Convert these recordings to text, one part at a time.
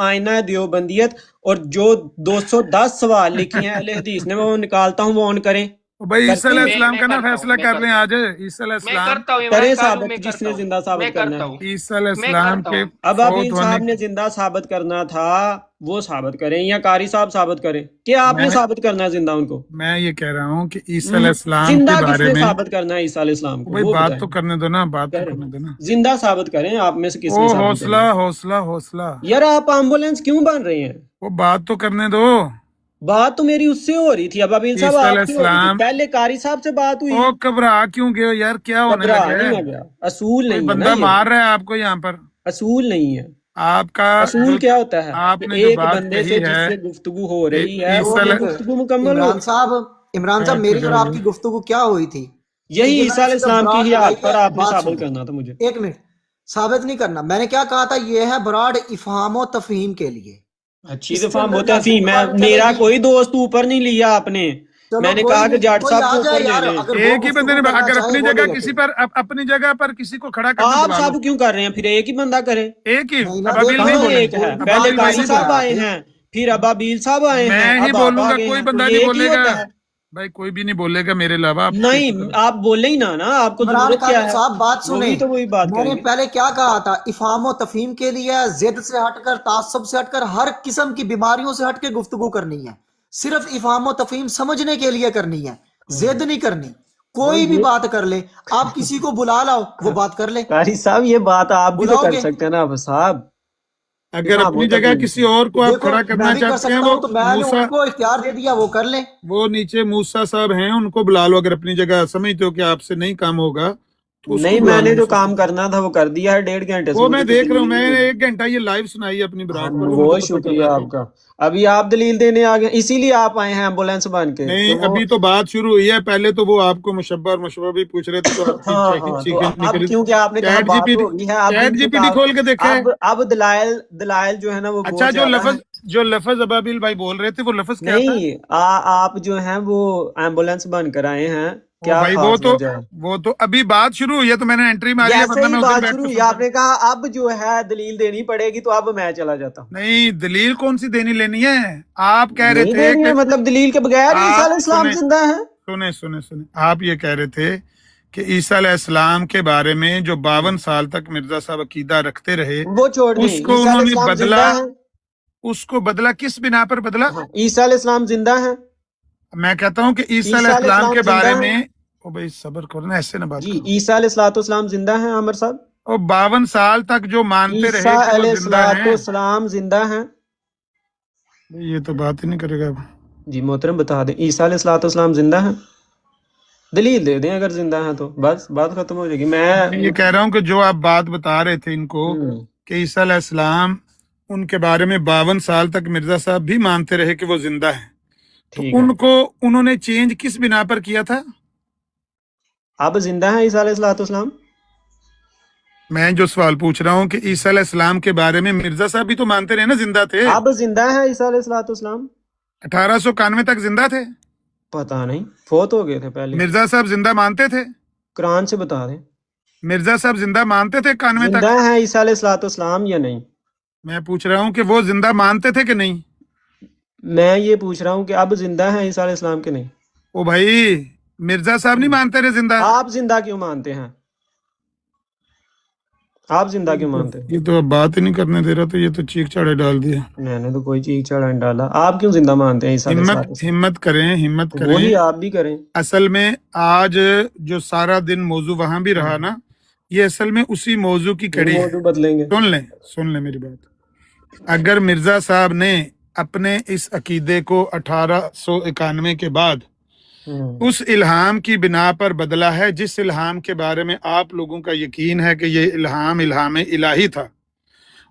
آئینہ دیوبندیت اور جو 210 سوال لکھی ہیں اہل حدیث نے وہ نکالتا ہوں، وہ آن کریں. بھائی عیسیٰ علیہ کرتے ہیں؟ السلام کا نا فیصلہ کر لیں آج. عیسیٰ علیہ میں السلام کرتا ہوں کریں عمران صاحب، ثابت میں جس کرتا نے ہوں، زندہ میں ثابت کرنا کرتا ہے. ہوں، عیسیٰ علیہ میں السلام کرتا کے ہوں. اب ابیل فوت ہونے صاحب نے زندہ ثابت کرنا تھا، وہ ثابت کریں یا قاری صاحب ثابت کریں. کیا آپ نے ثابت کرنا ہے زندہ ان کو؟ میں یہ کہہ رہا ہوں کہ عیسیٰ علیہ السلام زندہ کے کس بارے نے میں ثابت کرنا ہے عیسیٰ علیہ السلام کو؟ بھائی وہ بات بتائیں. تو کرنے دو نا، بات تو کریں. کرنے دو نا. زندہ ثابت کریں، آپ میں سے کس او نے ثابت حوصلہ کرنا ہے؟ حوصلہ حوصلہ، یار آپ ایمبولینس کیوں بن رہے ہیں؟ وہ بات تو کرنے دو. بات تو میری اس سے ہو رہی تھی، اب ابیل صاحب عیسیٰ علیہ آپ کی ہو رہی تھی. السلام، پہلے قاری صاحب سے بات ہوئی. او گھبرا کیوں گئے ہو یار؟ کیا ہونے گھبرا لگا نہیں ہے؟ میں گیا، اصول کوئی نہیں ہے نا بندہ یہ. مار رہا ہے آپ کو یہاں پر. اصول نہیں ہے. آپ کا اصول کیا ہوتا ہے آپ کہ نے جو ایک بات بندے کہی سے جس ہے سے گفتگو ہو رہی ہے عیسیٰ وہ علیہ گفتگو مکمل ہو. عمران صاحب میری اور آپ کی گفتگو کیا ہوئی تھی؟ یہی عیسیٰ علیہ السلام کی ہی براڈ آیت پر آپ نے بات ثابت سنیں، کرنا تھا مجھے. ایک منٹ، ثابت نہیں کرنا. میں نے کیا کہا تھا؟ یہ ہے براڈ افہام و تفہیم کے لیے. اچھی اس کے دفعہ اندر ہوتا ہے لازمی بات چلے میرا گی. کوئی دوست اوپر نہیں لیا آپ نے. چلو میں نے کوئی کہا کہ نہیں، جاٹ کوئی صاحب آ کو جائے اوپر لے یار، لیں. اگر وہ ایک ہی بندے گفتگو نے کرنا اگر چاہے اپنی وہ جگہ لے کسی لیتے. پر اپنی جگہ پر کسی کو کھڑا کرنا آپ بلا لو. سب کیوں کر رہے ہیں؟ پھر ایک ہی بندہ کرے. ایک ہی نہیں نا، ابابیل دیکھو نہیں کہاں نا، بولیں ایک گے. ہے؟ بات پہلے ہی قاری وہی صاحب ہے آئے آپ. ہیں، پھر ابابیل صاحب آئے ہیں، میں ہی اب آپ بولوں گا، آگے کوئی ہیں. بندہ تو نہیں یہ ایک ہی بولے گا. ہوتا ہے. بھائی کوئی بھی نہیں بولے گا میرے علاوہ. آپ نہیں آپ بولے ہی نا آپ کو عمران ضرورت کیا خان ہے؟ صاحب بات وہ بھی سنیں، تو وہی بات میں کریں نے گے. پہلے کیا کہا تھا؟ افہام و تفہیم کے لیے ضد سے ہٹ کر، تعصب سے ہٹ کر، ہر قسم کی بیماریوں سے ہٹ کے گفتگو کرنی ہے. صرف افہام و تفہیم سمجھنے کے لیے کرنی ہے، ضد نہیں کرنی. کوئی بھی بات کر لے، آپ کسی کو بلا لاؤ وہ بات کر لے. قاری صاحب یہ بات آپ بھی تو بلاؤ کر گے؟ سکتے ہیں نا صاحب. اگر اپنی جگہ کسی اور کو آپ دیکھو کھڑا میں کرنا بھی کر چاہتے ہیں، سکتا وہ ہوں، تو میں نے موسیٰ ان کو اختیار دے دیا، وہ کر لیں. وہ نیچے موسیٰ صاحب ہیں، ان کو بلا لو. اگر اپنی جگہ سمجھتے ہو کہ آپ سے نہیں کام ہوگا تو اس کو نہیں، بلا میں لو. نے جو کام کرنا تھا وہ کر دیا ہے 1.5 گھنٹے سے. وہ میں مجھے تو دیکھ رہا ہوں، دلیل میں ہی نے دینی. 1 گھنٹہ یہ لائیو سنائی اپنی براد پر، تو مجھے بہت پتہ شکریہ چلا آپ کہ کا. ابھی آپ دلیل دینے آ گئے، اسی لیے آپ آئے ہیں ایمبولینس بن کے. نہیں. کہ وہ ابھی تو بات شروع ہوئی ہے. پہلے تو وہ آپ کو مشبہ اور مشبہ بھی پوچھ رہے تھے تو آپ کی ہاں ہاں، تو چیخیں اب نکلی. کیونکہ آپ نے کہا چیٹ جی بات پی ٹی ہو گئی ہے، اب ان چیٹ جی سے پی ٹی کھول کے دیکھے. اب دلائل جو ہے نا وہ اچھا، بہت زیادہ ہے. جو لفظ ابابیل بھائی بول رہے تھے وہ لفظ کیا تھا؟ نہیں آپ جو ہیں وہ ایمبولینس بن کر آئے ہیں، وہ کیا بھائی خاص وجہ ہے؟ وہ تو ابھی بات شروع ہوئی ہے تو میں نے انٹری ماری ہے، جیسے ورنہ ہی میں ادھر بات بیٹھ شروع کے ہوئی سنتا. آپ نے کہا اب جو ہے دلیل دینی پڑے گی، تو اب میں چلا جاتا ہوں. نہیں، دلیل کون سی دینی لینی ہے؟ آپ کہہ رہے نہیں تھے دینی کہ ہے، مطلب دلیل کے بغیر عیسیٰ علیہ آپ السلام زندہ ہے. سنیں آپ یہ کہہ رہے تھے کہ عیسیٰ علیہ السلام کے بارے میں جو 52 سال تک مرزا صاحب عقیدہ رکھتے رہے، وہ چھوڑ دیں، اس کو عیسیٰ انہوں علیہ نے السلام بدلا. زندہ ہے. اس کو بدلا کس بنا پر بدلا؟ ہاں، عیسیٰ علیہ السلام زندہ ہے. میں کہتا ہوں کہ عیسیٰ علیہ عیسیٰ علیہ السلام کے السلام بارے زندہ میں ہے. او بھائی صبر کرو نا، ایسے نہ بات جی کرو. عیسیٰ علیہ السلام زندہ ہیں عامر صاحب. اور 52 سال تک جو مانتے رہے عیسیٰ کہ وہ علیہ زندہ ہیں، السلام زندہ ہیں. یہ تو بات ہی نہیں کرے گا اب. جی محترم بتا دیں، عیسیٰ علیہ السلام زندہ ہیں. دلیل دے دیں اگر زندہ ہیں تو بس بات ختم ہو جائے گی. میں یہ کہہ رہا ہوں کہ جو آپ بات بتا رہے تھے ان کو کہ عیسیٰ علیہ السلام، ان کے بارے میں 52 سال تک مرزا صاحب بھی مانتے رہے کہ وہ زندہ ہیں، تو ٹھیک ہے. ان کو انہوں نے چینج کس بنا پر کیا تھا؟ اب زندہ ہیں عیسیٰ علیہ السلام. میں جو سوال پوچھ رہا ہوں کہ عیسیٰ علیہ السلام کے بارے میں مرزا صاحب بھی تو مانتے رہے نا، زندہ تھے. اب زندہ ہیں عیسیٰ علیہ السلام. 1891 تک زندہ تھے. پتہ نہیں، فوت ہو گئے تھے پہلے. مرزا صاحب زندہ مانتے تھے؟ قرآن سے بتا دیں. مرزا صاحب زندہ مانتے تھے 91 زندہ تک؟ ہیں عیسیٰ علیہ السلام یا نہیں؟ میں پوچھ رہا ہوں کہ وہ زندہ مانتے تھے کہ نہیں؟ میں یہ پوچھ رہا ہوں کہ اب زندہ ہیں عیسیٰ علیہ السلام کے نہیں؟ او بھائی، مرزا صاحب نہیں مانتے رہے زندہ. آپ زندہ کیوں مانتے ہیں؟ آپ زندہ کیوں مانتے ہیں؟ یہ تو اب بات ہی نہیں کرنے دے رہا، تو یہ تو چیخ چاڑے ڈال دیا. میں نے تو کوئی چیز چڑھا نہیں ڈالا. آپ کیوں زندہ مانتے ہیں عیسیٰ علیہ السلام؟ ہمت کریں. وہی آپ بھی کریں. اصل میں آج جو سارا دن موضوع وہاں بھی رہا نا، یہ اصل میں اسی موضوع کی کڑی ہے. موضوع بدلیں گے. سن لیں میری بات. اگر مرزا صاحب نے اپنے اس عقیدے کو 1891 کے بعد اس الہام کی بنا پر بدلا ہے، جس الہام کے بارے میں آپ لوگوں کا یقین ہے کہ یہ الہام الہی تھا،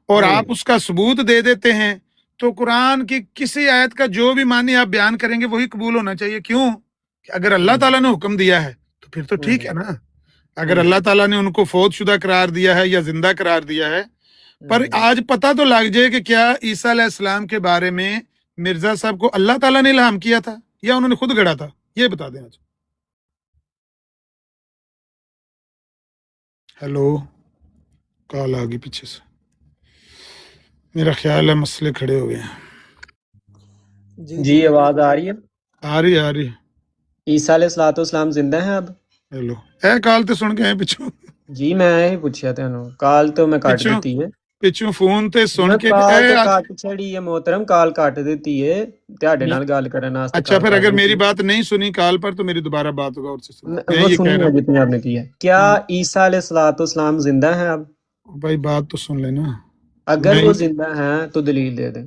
اور آپ اس کا ثبوت دے دیتے ہیں، تو قرآن کی کسی آیت کا جو بھی معنی آپ بیان کریں گے وہی قبول ہونا چاہیے. کیوں کہ اگر اللہ تعالیٰ نے حکم دیا ہے تو پھر تو ٹھیک ہے نا. اگر اللہ تعالیٰ نے ان کو فوت شدہ قرار دیا ہے یا زندہ قرار دیا ہے، پر آج پتہ تو لگ جائے کہ کیا عیسیٰ علیہ السلام کے بارے میں مرزا صاحب کو اللہ تعالیٰ نے الہام کیا تھا یا انہوں نے خود گڑا تھا؟ یہ بتا دیں آج. ہیلو، کال آ گئی پیچھے سے. میرا خیال ہے مسئلے کھڑے ہو گئے ہیں. جی آواز آ رہی ہے؟ آ رہی. عیسیٰ علیہ الصلوۃ والسلام زندہ ہیں اب؟ ہیلو اے کال تے سن کے آئے پچھوں جی میں ہی پوچھیا تینوں کال تو میں کٹ پچھوں دیتی ہے پچھوں فون تے سن میں کے کال اے تو کٹ چھڑی ہے محترم کال کٹ دیتی ہے تہاڈے نال گل کرن واسطے اچھا کال پھر کٹ اگر دیتی میری ہے۔ بات نہیں سنی کال پر تو میری دوبارہ بات ہوگا اور سے سنو. میں وہ یہ سنی کہہ رہا ہے ہوں جتنی آپ نے کی ہے کیا عیسیٰ علیہ الصلوۃ والسلام زندہ ہیں اب؟ بھائی بات تو سن لینا. اگر میں وہ زندہ ہیں تو دلیل دے دیں.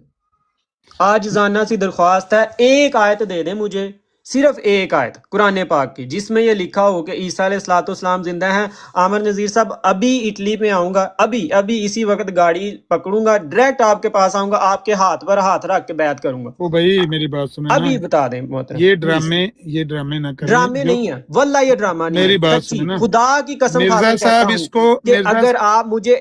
آج زانہ سی درخواست ہے ایک آیت دے دیں مجھے صرف ایک آیت قرآن پاک کی جس میں یہ لکھا ہو کہ عیسیٰ علیہ الصلوۃ والسلام زندہ ہیں. عامر نذیر صاحب ابھی اٹلی پہ آؤں گا ابھی اسی وقت گاڑی پکڑوں گا ڈائریکٹ آپ کے پاس آؤں گا آپ کے ہاتھ پر ہاتھ رکھ کے بیعت کروں گا. وہ بھائی میری بات سنیں نا ابھی بتا دیں محترم یہ پلیز. ڈرامے نہ کریں ڈرامے جو نہیں ہے واللہ یہ ڈرامہ نہیں میری ہے بات سچی سنیں نا خدا کی قسم کھا مرزا کر کہتا صاحب ہوں اس کو کہ مرزا اگر آپ مجھے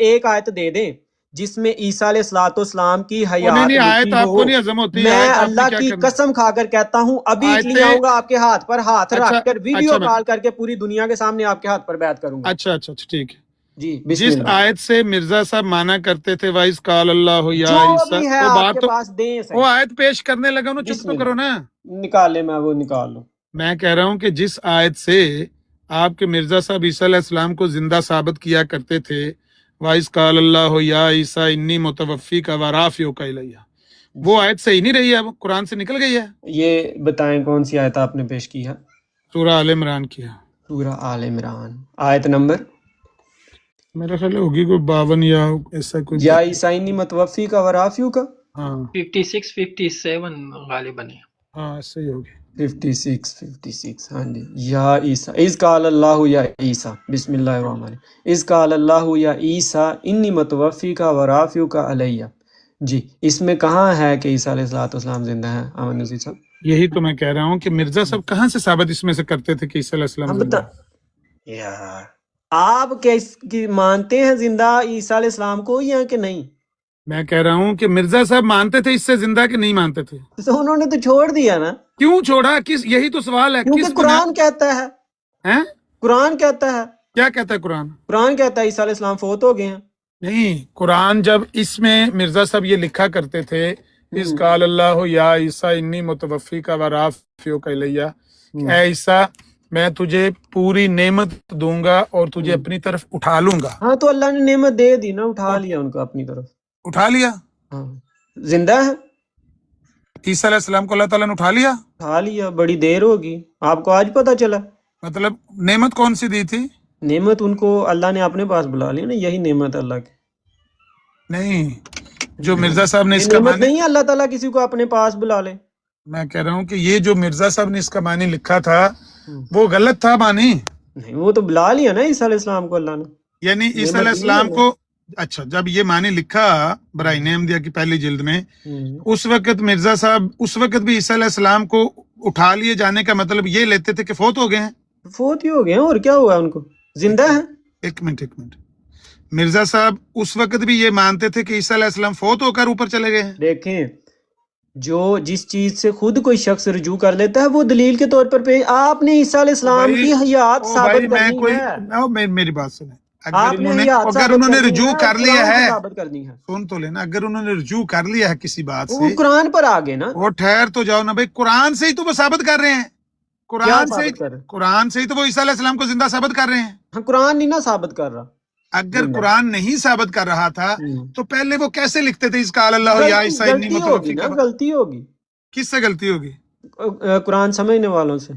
ایک آیت دے دیں جس میں عیسیٰ علیہ الصلوۃ والسلام کی حیات نہیں آیت لکھی آپ ہو کو نہیں ہضم ہوتی میں آیت آپ نے اللہ کیا کی کرنا قسم کھا کر کہتا ہوں ابھی اٹلی آیتیں آؤں گا آپ کے ہاتھ پر ہاتھ اچھا رکھ کر ویڈیو اچھا کال کر کے پوری دنیا کے سامنے آپ کے ہاتھ پر بیعت کروں گا. اچھا ٹھیک ہے. جی بسم جس اللہ. آیت سے مرزا صاحب مانا کرتے تھے وائز قال اللہ یا جو عیسیٰ بھی ہے وہ آپ بات کے تو پاس دیں وہ صحیح. آیت پیش کرنے لگا نا چپ بسم تو کرو نا. اللہ نکال لے میں وہ نکال لوں. میں کہہ رہا ہوں کہ جس آیت سے آپ کے مرزا صاحب عیسیٰ علیہ السلام کو زندہ ثابت کیا کرتے تھے وائز قال اللہ یا عیسیٰ انی متوفی کا ورافیو کا الیہ وہ آیت صحیح نہیں رہی ہے اب قرآن سے نکل گئی ہے. یہ بتائیں کون سی آیت آپ نے پیش کی ہے؟ سورہ آل عمران کی ہے. سورہ آل عمران آیت نمبر میرا خیال ہوگی کوئی 52 یا ایسا کوئی. یا عیسائنی متوفی کا ورافیو کا ہاں 56 57 غالباً ہے. ہاں ایسا ہی ہوگی. 56 ہاں جی. یا عیسیٰ اذ قال اللہ یا عیسیٰ بسم اللہ الرحمن الرحیم اذ قال اللہ یا عیسیٰ انی متوفی کا ورافیو کا علیہ. جی اس میں کہاں ہے کہ عیسیٰ علیہ الصلوۃ والسلام زندہ ہیں احمد نذیر صاحب؟ یہی تو میں کہہ رہا ہوں کہ مرزا صاحب کہاں سے ثابت اس میں سے کرتے تھے کہ عیسیٰ علیہ السلام ہم زندہ بتا یار آپ کی مانتے ہیں زندہ عیسیٰ علیہ السلام کو یا کہ نہیں؟ میں کہہ رہا ہوں کہ مرزا صاحب مانتے تھے اس سے زندہ کہ نہیں مانتے تھے. تو انہوں نے تو چھوڑ دیا نا کیوں چھوڑا کس یہی تو سوال ہے کیونکہ کس قرآن کہتا ہے ہیں قرآن کہتا ہے کیا کہتا ہے قرآن. قرآن کہتا ہے عیسیٰ علیہ السلام فوت ہو گئے ہیں. نہیں قرآن جب اس میں مرزا صاحب یہ لکھا کرتے تھے اس قال اللہ یا عیسیٰ انی متوفی کا ورافیو کا الیہ اے عیسیٰ میں تجھے پوری نعمت دوں گا اور تجھے اپنی طرف اٹھا لوں گا. ہاں تو اللہ نے نعمت دے دی نا اٹھا لیا ان کو اپنی طرف. اٹھا لیا ہاں زندہ ہے عیسیٰ علیہ السلام کو اللہ تعالیٰ نے اٹھا لیا. اٹھا لیا بڑی دیر ہوگی آپ کو آج پتہ چلا. مطلب نعمت کون سی دی تھی. نعمت ان کو اللہ نے اپنے پاس بلا لیا نا یہی نعمت اللہ کی. نہیں جو مرزا صاحب نے یہ اس کا نعمت معنی نہیں ہے اللہ تعالیٰ کسی کو اپنے پاس بلا لے. میں کہہ رہا ہوں کہ یہ جو مرزا صاحب نے اس کا معنی لکھا تھا وہ غلط تھا معنی. نہیں وہ تو بلا لیا نا عیسیٰ علیہ السلام کو اللہ نے. یعنی عیسیٰ علیہ السلام کو اچھا جب یہ معنی لکھا برائن احمدیہ کی پہلی جلد میں اس وقت مرزا صاحب اس وقت بھی عیسیٰ علیہ السلام کو اٹھا لیے جانے کا مطلب یہ لیتے تھے کہ فوت ہو گئے ہیں. فوت ہی ہو گئے ہیں اور کیا ہوا ان کو زندہ ہیں. ایک منٹ مرزا صاحب اس وقت بھی یہ مانتے تھے کہ عیسیٰ علیہ السلام فوت ہو کر اوپر چلے گئے ہیں. دیکھیں جو جس چیز سے خود کوئی شخص رجوع کر لیتا ہے وہ دلیل کے طور پر آپ نے عیسیٰ علیہ السلام کی حیات ثابت کرنی ہے. میری بات سنیں آپ نے حیات اگر انہوں نے رجوع کر لیا ہے ثابت کرنی ہے. سن تو لینا اگر انہوں نے رجوع کر لیا ہے کسی بات وہ سے قرآن پر آگے نا وہ ٹھہر تو جاؤ نا بھائی قرآن سے ہی تو وہ ثابت کر رہے ہیں. قرآن سے ہی تو وہ عیسیٰ علیہ السلام کو زندہ ثابت کر رہے ہیں. قرآن نہیں نا ثابت کر رہا. اگر قرآن نہیں ثابت کر رہا تھا تو پہلے وہ کیسے لکھتے تھے اس قال اللہ یا عیسیٰ انی متوفی کا. غلطی ہوگی. کس سے غلطی ہوگی. قرآن سمجھنے والوں سے.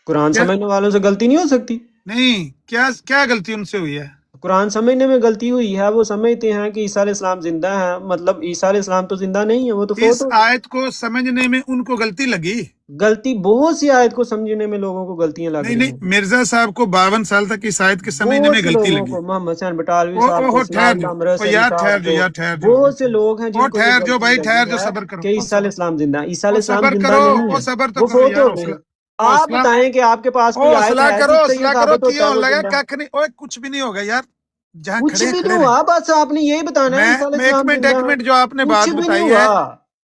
قرآن سمجھنے والوں سے غلطی نہیں ہو سکتی. نہیں کیا غلطی ان سے ہوئی ہے. قرآن سمجھنے میں غلطی ہوئی ہے. وہ سمجھتے ہیں کہ عیسیٰ علیہ السلام زندہ ہیں مطلب عیسیٰ علیہ السلام تو زندہ نہیں ہے وہ تو اس آیت کو سمجھنے میں ان کو غلطی لگی. غلطی بہت سی آیت کو سمجھنے میں لوگوں کو غلطیاں لگ رہی ہیں. نہیں مرزا صاحب کو 52 سال تک اس آیت کے سمجھنے میں غلطی لگی. محمد حسین بٹالوی صاحب بہت سے لوگ ہیں جن کو ٹھہر جو بھائی ٹھہر جو صبر کرو کہ عیسیٰ علیہ السلام زندہ ہے. عیسیٰ علیہ السلام صبر زندہ کرو نہیں وہ ہے صبر وہ تو کرو فوت ہو گئے ہیں. آپ بتائیں کہ آپ کے پاس کوئی آیت ہے کرو جس سے یہ ثابت ہوتا ہے وہ لگا زندہ ہے؟ کھ نہیں اوے کچھ بھی نہیں ہوگا یار جہاں کچھ کھڑے بھی کھڑے نہیں ہوا بس آپ نے یہی بتانا ہے عیسیٰ علیہ السلام ایک منٹ جو آپ نے بات کچھ بھی بتائی نہیں ہے ہوا.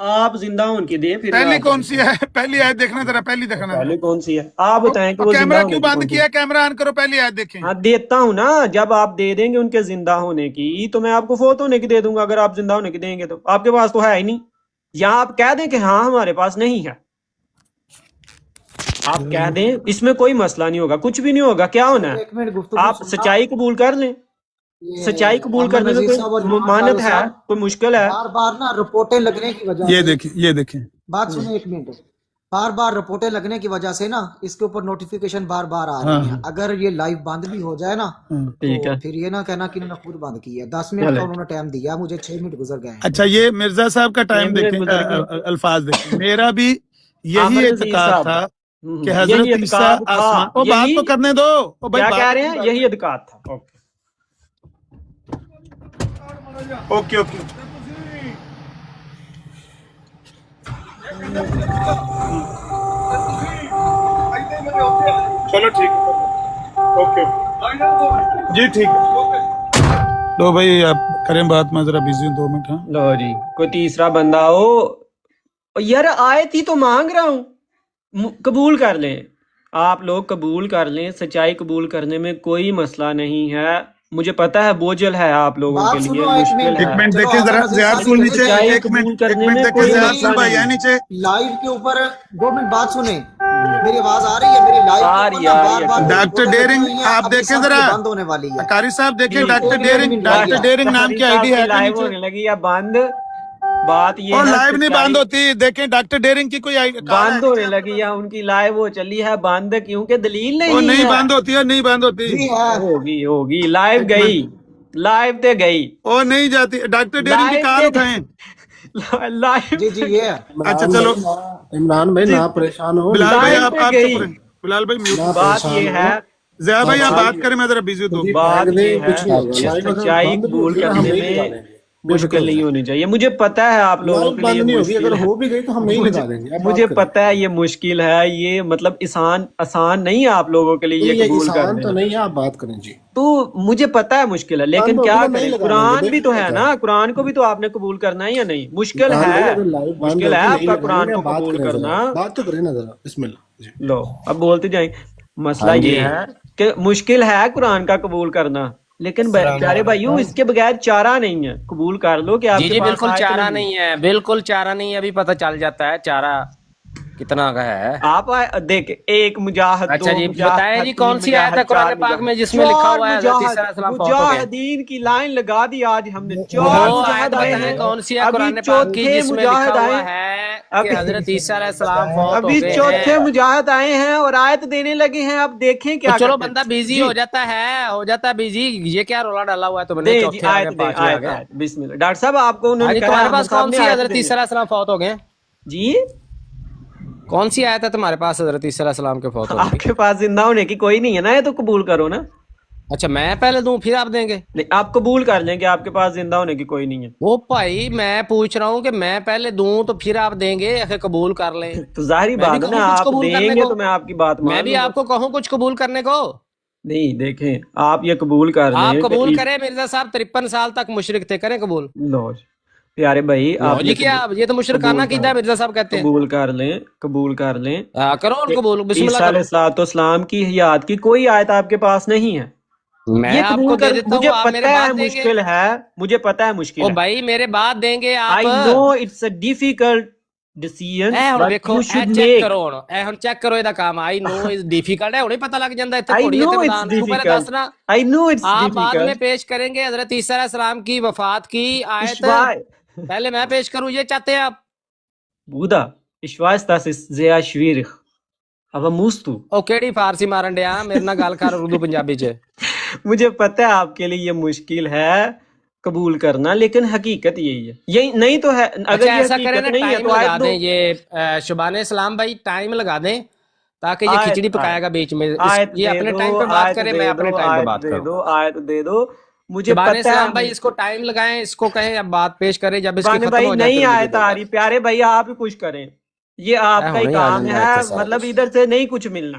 آپ زندہ ہوں کی دیں پھر پہلی آپ کون سی ہے؟ پہلی آیت دیکھنا ذرا، پہلی دیکھنا پہلے کون سی ہے آپ بتائیں کہ وہ زندہ کیمرہ ہونے کیوں کی بند کون سی کیا؟ کیمرہ آن کرو، پہلی آیت دیکھیں. ہاں دیتا ہوں نا، جب آپ دے دیں گے ان کے زندہ ہونے کی تو میں آپ کو فوت ہونے کی دے دوں گا. اگر آپ زندہ ہونے کی دیں گے تو آپ کے پاس تو ہے ہی نہیں، یا آپ کہہ دیں کہ ہاں ہمارے پاس نہیں ہے، آپ کہہ دیں، اس میں کوئی مسئلہ نہیں ہوگا، کچھ بھی نہیں ہوگا. کیا ہونا ہے؟ ایک منٹ گفتگو آپ سننا. سچائی قبول کر لیں. یہ سچائی قبول احمد کرنے میں نذیر صاحب اور کوئی محمد مانت طارق ہے؟ صاحب کوئی مشکل ہے؟ بار بار نا رپورٹیں لگنے کی وجہ یہ سے، دیکھیں، یہ دیکھیں. بات سنیں ایک منٹ، بار بار رپورٹیں لگنے کی وجہ سے نا اس کے اوپر نوٹیفیکیشن بار بار آ رہی ہیں. اگر یہ لائیو بند بھی ہو جائے نا ٹھیک تو ہے پھر یہ نہ کہنا کہ انہوں نے خود بند کی ہے. 10 منٹ کا چلے انہوں نے ٹائم دیا، مجھے 6 منٹ گزر گئے ہیں. اچھا یہ مرزا صاحب کا ٹائم 6 منٹ دیکھیں، گزر گئے. الفاظ دیکھیں. میرا بھی یہی عامر نذیر اعتقاد صاحب تھا کہ یہی حضرت عیسیٰ اعتقاد تھا. آسمان، وہ بات یہی تو کرنے دو، وہ بھائی کیا بات کہہ رہے ہیں؟ یہی اعتقاد تھا. Okay okay. چلو ٹھیک ہے، اوکے جی ٹھیک ہے. لو بھائی آپ کریں بات، میں ذرا بزی ہوں 2 منٹ. ہاں لو جی کوئی تیسرا بندہ ہو یار، آیت ہی تو مانگ رہا ہوں، قبول کر لیں. آپ لوگ قبول کر لیں، سچائی قبول کرنے میں کوئی مسئلہ نہیں ہے. مجھے پتا ہے بوجھل ہے آپ لوگوں کے بات لیے، سنو ایک مشکل منٹ. ایک ہے. منٹ چلو دیکھیں احمد ذرا، نذیر زیاد صاحب سن کی نیچے، سچائی ایک قبول منٹ کرنے میں دیکھیں، کوئی زیاد مسئلہ سن بھائی نہیں ہے ہے. نیچے. لائیو کے اوپر 2 منٹ بات سنیں، میری آواز آ رہی ہے؟ میری لائیو آ کے اوپر رہی نا ہے، آ بار رہی ہے. بار ڈاکٹر رپورٹیں لگی ڈیرنگ ہوئی ہیں، آپ اب یہ دیکھیں سب ذرا، کی بند ہونے والی ہے. قاری صاحب دیکھیں، ٹھیک. ڈاکٹر ایک daring, minute doctor live daring نام قاری کی آئی صاحب ڈی کی ہے کہ لائیو نیچے؟ ہونے لگی ہے بند. بات یہ اور ہے لائیو نہیں سچائی بند ہوتی، دیکھیں ڈاکٹر ڈیرنگ کی کوئی کال ہے بند ہونے نیچے آپ کے لگی ہے، پاس؟ ان کی لائیو وہ چلی ہے بند کیونکہ دلیل وہ نہیں نہیں ہے. بند ہوتی ہے، نہیں بند ہوتی. جی ہے. ہوگی لائیو ایک گئی، منٹ، لائیو تے گئی، وہ نہیں جاتی. ڈاکٹر ڈیرنگ کی لائیو کال اٹھائیں. تے لائیو جی جی یہ ہے. اچھا عمران چلو، بھائی عمران بھائی جی نہ پریشان ہو، بلال بھائی لائیو پہ آپ گئی. چپ رہیں. بلال بھائی میوٹ. نہ بات پریشان یہ ہو. ہے ضیاء بھائی آپ سچائی بات کریں، میں ذرا بزی ہوں. خود ہی بات پھینک دیں، یہ ہے کچھ نہیں ہوگا. کہ لائیو اگر سچائی بند بھی قبول ہوگی نا ہم کرنے نہیں میں لگا دیں گے، بے فکر مشکل ہو نہیں جائیں. ہونی چاہیے. مجھے پتا ہے آپ لوگوں لائیو کے لیے بند نہیں ہوگی، مشکل اگر ہے، ہو بھی گئی تو ہم نہیں لگا دیں گے. اب مجھے بات کریں. پتا ہے یہ مشکل ہے، یہ مطلب آسان نہیں ہے آپ لوگوں کے لیے نہیں یہ یہ قبول کر آسان تو لینا. نہیں ہے، آپ بات کریں جی. تو مجھے پتا ہے مشکل ہے، لیکن بند ہوگی کیا نا نہیں کریں، لگا دیں گے، قرآن بے بھی تو فکر ہو ہے جائیں. نا، قرآن کو بھی تو آپ نے قبول کرنا ہے یا نہیں؟ مشکل عمران بھائی ہے، اگر لائیو بند مشکل ہے ہوگی آپ نہیں کا لگائیں قرآن گے. کو اب بات قبول کریں ذرا، کرنا. بات تو کریں نا ذرا. بسم اللہ جی. لو اب بولتے جائیں. مسئلہ ہاں جی. یہ ہے کہ مشکل ہے قرآن کا قبول کرنا، لیکن السلام پیارے بھائیوں علیکم. اس کے بغیر چارہ نہیں ہے. قبول کر لو کہ آپ جی کے جی پاس بالکل آیت چارہ نہیں ہے، بالکل چارہ نہیں ہے. ابھی پتہ چل جاتا ہے چارہ کتنا کا ہے. آپ دیکھ، ایک مجاہد، اچھا دو جی مجاہد، بتائیں جی، تین کون سی آیت ہے مجاہد، قرآن چار پاک میں مجاہد، جس میں لکھا ہوا ہے حضرت عیسیٰ علیہ السلام فوت ہو گئے؟ مجاہدین کی لائن لگا دی آج ہم نے. وہ 4 آیت مجاہد آئے بتائیں ہیں، کون سی ہے ابھی قرآن پاک کی چوتھے جس میں مجاہد لکھا آئے، ہوا ہے کہ ابھی حضرت عیسیٰ علیہ السلام فوت ہو گئے چوتھے ہیں؟ مجاہد آئے ہیں اور آیت دینے لگے ہیں. اب دیکھیں تو کیا چلو کرتے بندہ ہیں. بیزی جی ہو جاتا ہے بیزی. یہ کیا رولا ڈالا ہوا ہے تم نے؟ دیں جی، چوتھے آ گئے، آیت دیں، پانچویں آ آیت گئے. آیت بسم اللہ. ڈاکٹر صاحب آپ کو انہوں ہاں نے جی، کہا تمہارے احمد پاس صاحب کون نے سی آیت حضرت دینی. عیسیٰ علیہ السلام فوت ہو گئے؟ جی کون سی آیت ہے تمہارے پاس حضرت عیسیٰ علیہ السلام کے فوت ہونے آپ کی؟ کے پاس زندہ ہونے کی کوئی نہیں ہے نا، یہ تو قبول کرو نا. اچھا میں پہلے دوں پھر آپ دیں گے؟ نہیں، آپ قبول کر لیں کہ آپ کے پاس زندہ ہونے کی کوئی نہیں ہے. وہ بھائی میں پوچھ رہا ہوں کہ میں پہلے دوں تو پھر آپ دیں گے یا پھر قبول کر لیں؟ تو ظاہری میں بھی بات ہے کہوں نا، کچھ آپ قبول دیں کرنے گے کو، تو میں آپ کی بات میں مان بھی لوں گا. آپ کو کہوں کچھ قبول کرنے کو. نہیں دیکھیں، آپ یہ قبول کر آپ لیں قبول کریں. مرزا صاحب 53 سال تک مشرک تھے، کریں قبول؟ لو پیارے بھائی، آپ لوجی کیا؟ یہ تو مشرکانہ عقیدہ ہے، مرزا صاحب کہتے ہیں. قبول کر لیں، قبول کر لیں کرو اور کہ قبول، بسم عیسیٰ اللہ علیہ کرو. السلام کی حیات کی کوئی آیت آپ کے پاس نہیں ہے. میں یہ آپ کو قبول دے کر، دیتا ہوں، مجھے آپ میرے پتہ ہے بعد دیں گے. مشکل ہے، مجھے پتہ ہے مشکل او ہے. بھائی میرے بعد دیں گے آپ. I know it's a difficult decision, اے ہن but ویکھو، you a should check make. کرو ہن، اے ہن چیک کرو ਇਹਦਾ ਕੰਮ. آئی نو از ڈیفیکلٹ ہے، ہن ہی پتہ لگ جاندا ہے. تے I گھوڑی know تے it's میدان تو پہلے difficult. دسنا. I know it's آپ بعد میں difficult. پیش کریں گے حضرت عیسیٰ علیہ السلام کی وفات کی آیت. Ich پہلے میں پیش کروں، یہ چاہتے ہیں آپ؟ Bruder, ich weiß, das ist sehr schwierig. Aber musst du. او کیڑی فارسی مارن ڈیا میرے نال گل کر اردو پنجابی چ. مجھے پتہ ہے آپ کے لیے یہ مشکل ہے قبول کرنا، لیکن حقیقت یہی ہے. یہی نہیں تو ہے، اگر اچھا یہ ایسا کریں حقیقت نا، نہیں ہے ٹائم تو لگا آیت دو. دیں. یہ شبان اسلام بھائی ٹائم لگا دیں تاکہ یہ کھچڑی پکائے گا بیچ میں. آیت یہ دے اپنے دو، ٹائم پہ بات آیت کرے، دے میں اپنے دو، ٹائم پہ آیت بات دے کروں. دو، آیت دے دو. مجھے شبان پتہ اسلام ہے بھائی اس کو ٹائم لگائیں، اس کو کہیں اب بات پیش کریں، جب اس کی بانے ختم بھائی ہو جائے نہیں پھر مجھے آیت دیں آ گے. رہی. پیارے بھائی آپ ہی کچھ کریں، یہ آپ کا ہی ہونے آ کام جانا ہے، ہے سارا مطلب کچھ. ادھر سے نہیں کچھ ملنا.